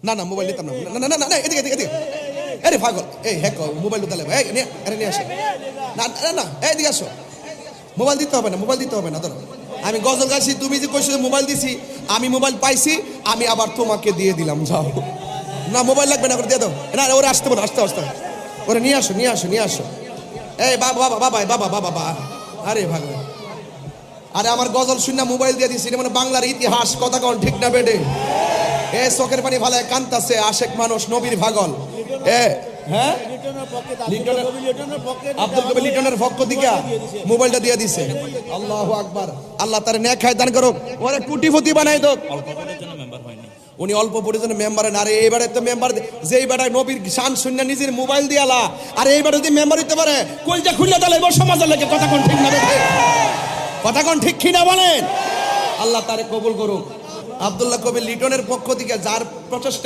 না না মোবাইল নিতাম না, না না না না, এদিকে এদিকে এদিকে, আরে পাগল, এই হ্যাক মোবাইল উতালে, এই আরে নিয়ে আসো, না না না, এদিকে আসো, মোবাইল দিতে হবে না, মোবাইল দিতে হবে না, ধরো আমি গজল গাইছি, তুমি যে কইছো মোবাইল দিছি, আমি মোবাইল পাইছি, আমি আবার তোমাকে দিয়ে দিলাম, যাও, না মোবাইল লাগবে না, করে দিয়ে দাও, না ওরা আসতে পারো, আসতে আসতে, ওরা নিয়ে আসো নিয়ে আসো নিয়ে আসো, এই বাবা বাবা বাবা বাবা বাবা বাবা, আরে ভাগবান, আরে আমার গজল শুনে মোবাইল দিয়ে দিছি, মানে বাংলার ইতিহাস, কথা কোন ঠিক না বেডে, এ চোখের পানি ফালায় কান্তাছে আশেক মানুষ, নবীর ভাগল, এ হ্যাঁ আব্দুল কবির লিটনের পক্ষ থেকে মোবাইলটা দিয়ে দিছে, আল্লাহু আকবার, আল্লাহ তার নেক খায় দান করুক, ওরে কোটিপতি বানাই দাও, উনি অল্প পরিজনের মেম্বার, আরে এইবারে তো মেম্বার, যে এইবারে নবীর শান শূন্য নিজের মোবাইল দিয়ালা, আর এইবারে যদি মেম্বার হইতে পারে, কইটা খুলে দাঁড়াইব সমাজের লাগে, কথা কোন ঠিক না বেঠে, কথা কোন ঠিক কিনা বলেন, আল্লাহ তারে কবুল করুক। আব্দুল্লাহ কবির লিটনের পক্ষ থেকে যার প্রচেষ্টা